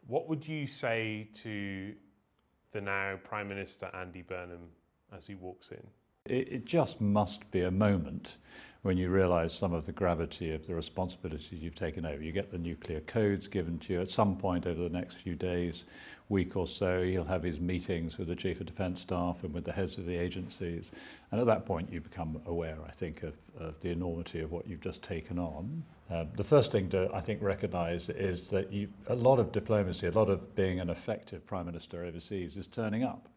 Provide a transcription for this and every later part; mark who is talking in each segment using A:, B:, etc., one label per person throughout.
A: What would you say to the now Prime Minister Andy Burnham as he walks in?
B: It just must be a moment when you realise some of the gravity of the responsibilities you've taken over. You get the nuclear codes given to you at some point over the next few days, week or so. He'll have his meetings with the Chief of Defence Staff and with the heads of the agencies. And at that point you become aware, I think, of the enormity of what you've just taken on. The first thing to, I think, recognise is that a lot of diplomacy, a lot of being an effective Prime Minister overseas is turning up.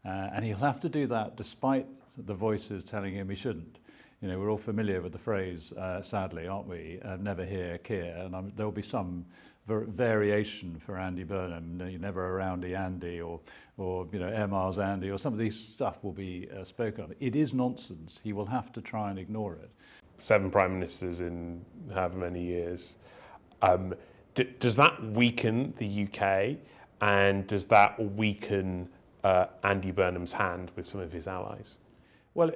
B: And he'll have to do that despite the voices telling him he shouldn't. You know, we're all familiar with the phrase, sadly, aren't we? Never hear Keir, and there'll be some variation for Andy Burnham. You're never around Andy or you know, Air Miles Andy, or some of these stuff will be spoken of. It is nonsense. He will have to try and ignore it.
A: 7 Prime Ministers in however many years. Does that weaken the UK, and does that weaken Andy Burnham's hand with some of his allies?
B: Well,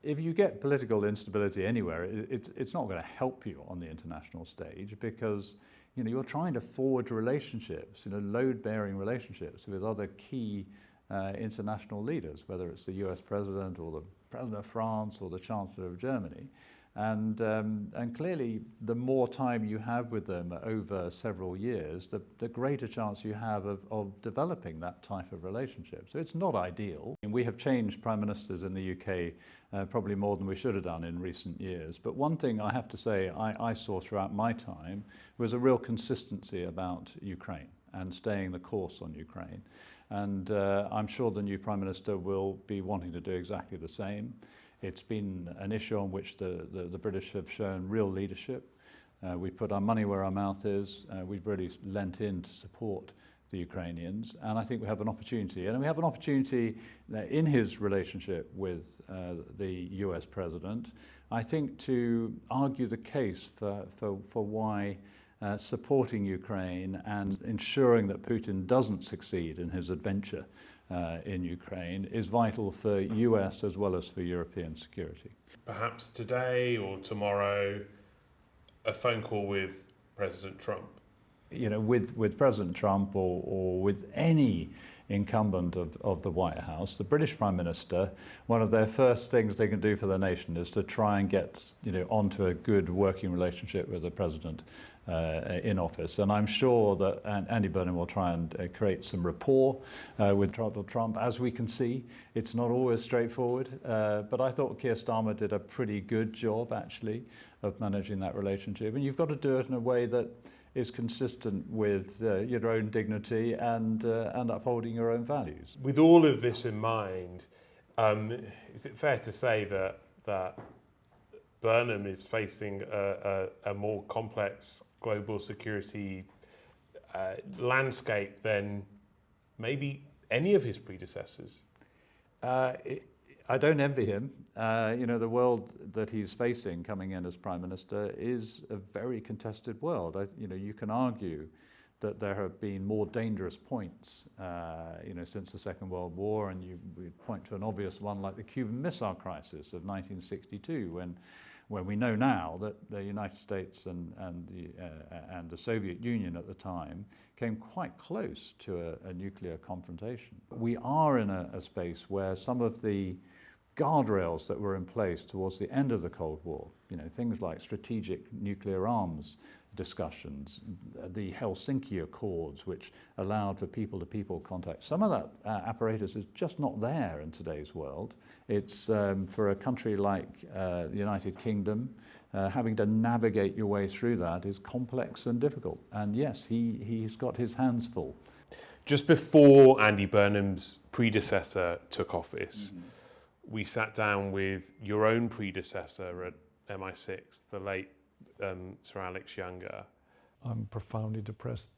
B: if you get political instability anywhere, it's not going to help you on the international stage, because you know, you're trying to forge relationships, you know, load-bearing relationships with other key international leaders, whether it's the US President or the President of France or the Chancellor of Germany. And clearly, the more time you have with them over several years, the greater chance you have of developing that type of relationship. So it's not ideal. And we have changed Prime Ministers in the UK probably more than we should have done in recent years. But one thing I have to say I saw throughout my time was a real consistency about Ukraine and staying the course on Ukraine. And I'm sure the new Prime Minister will be wanting to do exactly the same. It's been an issue on which the British have shown real leadership. We put our money where our mouth is. We've really lent in to support the Ukrainians, and I think we have an opportunity. And we have an opportunity in his relationship with the US President, I think, to argue the case for why supporting Ukraine and ensuring that Putin doesn't succeed in his adventure in Ukraine is vital for US as well as for European security.
A: Perhaps today or tomorrow, a phone call with President Trump.
B: You know, with President Trump or with any incumbent of the White House, the British Prime Minister, one of their first things they can do for their nation is to try and get, you know, onto a good working relationship with the President in office. And I'm sure that Andy Burnham will try and create some rapport with Donald Trump. As we can see, it's not always straightforward, but I thought Keir Starmer did a pretty good job, actually, of managing that relationship. And you've got to do it in a way that is consistent with your own dignity and upholding your own values.
A: With all of this in mind, is it fair to say that Burnham is facing a more complex global security landscape than maybe any of his predecessors?
B: I don't envy him. You know, the world that he's facing coming in as Prime Minister is a very contested world. You know, you can argue that there have been more dangerous points, you know, since the Second World War, and we point to an obvious one like the Cuban Missile Crisis of 1962, when we know now that the United States and the Soviet Union at the time came quite close to a nuclear confrontation. We are in a space where some of the guardrails that were in place towards the end of the Cold War, you know, things like strategic nuclear arms discussions, the Helsinki Accords, which allowed for people-to-people contact. Some of that apparatus is just not there in today's world. It's for a country like the United Kingdom, having to navigate your way through that is complex and difficult. And yes, he's got his hands full.
A: Just before Andy Burnham's predecessor took office, we sat down with your own predecessor at MI6, the late Sir Alex Younger.
C: I'm profoundly depressed.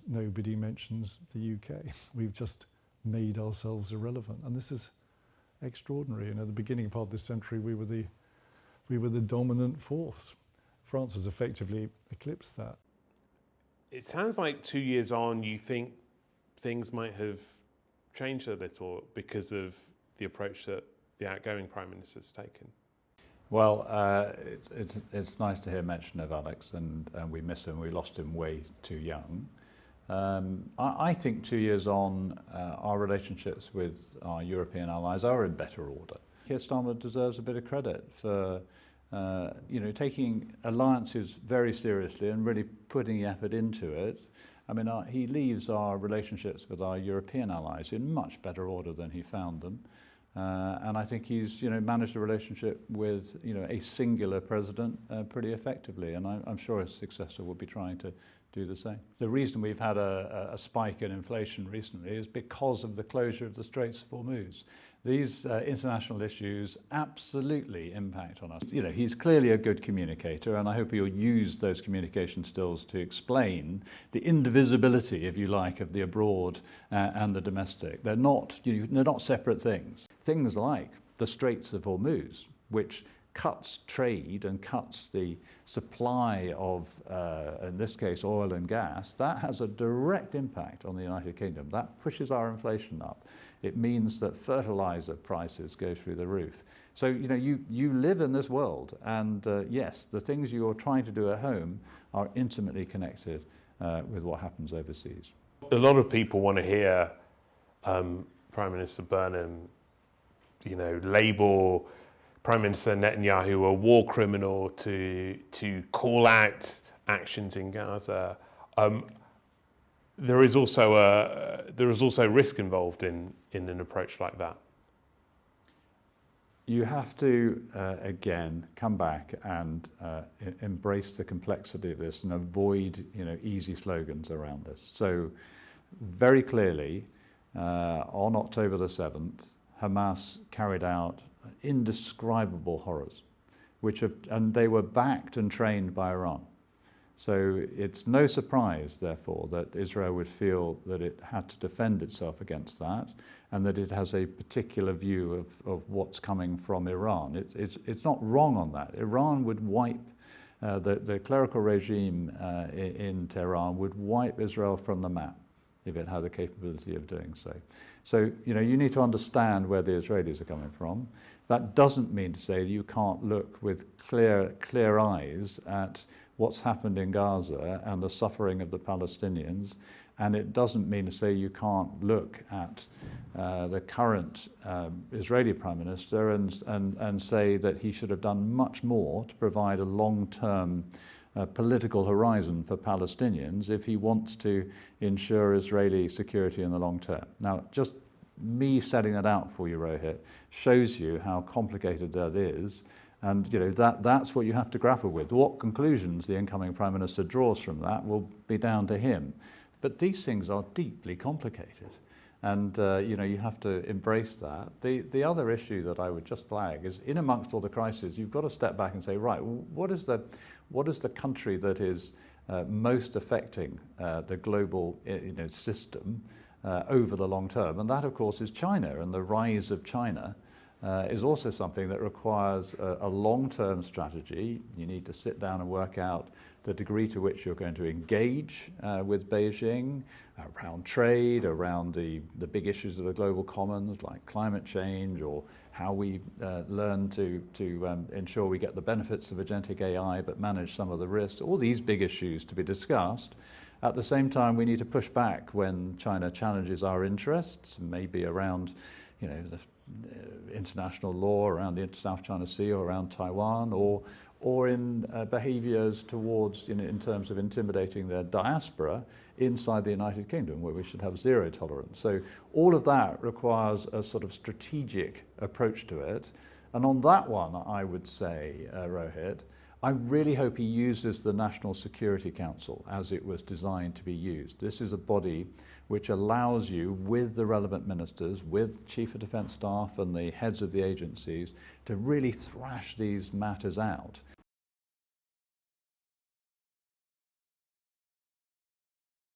C: Nobody mentions the UK. We've just made ourselves irrelevant, and this is extraordinary. You know, the beginning part of this century, we were the dominant force. France has effectively eclipsed that.
A: It sounds like 2 years on, you think things might have changed a little because of the approach that the outgoing Prime Minister's taken.
B: Well, it's nice to hear mention of Alex, and we miss him. We lost him way too young. I think 2 years on, our relationships with our European allies are in better order. Keir Starmer deserves a bit of credit for taking alliances very seriously and really putting the effort into it. I mean, he leaves our relationships with our European allies in much better order than he found them. And I think he's managed a relationship with a singular president pretty effectively, and I'm sure his successor will be trying to do the same. The reason we've had a spike in inflation recently is because of the closure of the Straits of Hormuz. These international issues absolutely impact on us. He's clearly a good communicator, and I hope he'll use those communication skills to explain the indivisibility, if you like, of the abroad and the domestic. They're not separate things. Things like the Straits of Hormuz, which cuts trade and cuts the supply of, in this case, oil and gas, that has a direct impact on the United Kingdom. That pushes our inflation up. It means that fertilizer prices go through the roof. So, you live in this world, and yes, the things you're trying to do at home are intimately connected with what happens overseas.
A: A lot of people want to hear Prime Minister Burnham, label Prime Minister Netanyahu a war criminal, to call out actions in Gaza. There is also risk involved in an approach like that.
B: You have to again come back and embrace the complexity of this and avoid easy slogans around this. So very clearly, on October the 7th, Hamas carried out indescribable horrors, and they were backed and trained by Iran. So it's no surprise, therefore, that Israel would feel that it had to defend itself against that, and that it has a particular view of what's coming from Iran. It's not wrong on that. Iran would wipe, the clerical regime in Tehran would wipe Israel from the map if it had the capability of doing so. So, you need to understand where the Israelis are coming from. That doesn't mean to say you can't look with clear eyes at what's happened in Gaza and the suffering of the Palestinians, and it doesn't mean to say you can't look at the current Israeli Prime Minister and say that he should have done much more to provide a long-term political horizon for Palestinians if he wants to ensure Israeli security in the long term. Now, just me setting that out for you, Rohit, shows you how complicated that is. And that's what you have to grapple with. What conclusions the incoming Prime Minister draws from that will be down to him. But these things are deeply complicated, and you have to embrace that. The other issue that I would just flag is, in amongst all the crises, you've got to step back and say, right, what is the country that is most affecting the global system over the long term? And that, of course, is China, and the rise of China is also something that requires a long-term strategy. You need to sit down and work out the degree to which you're going to engage with Beijing around trade, around the big issues of the global commons like climate change, or how we learn to ensure we get the benefits of agentic AI but manage some of the risks. All these big issues to be discussed. At the same time, we need to push back when China challenges our interests, maybe around the international law around the South China Sea or around Taiwan, or in behaviours towards, in terms of intimidating their diaspora inside the United Kingdom, where we should have zero tolerance. So all of that requires a sort of strategic approach to it. And on that one, I would say, Rohit, I really hope he uses the National Security Council as it was designed to be used. This is a body which allows you, with the relevant ministers, with Chief of Defence Staff and the heads of the agencies, to really thrash these matters out.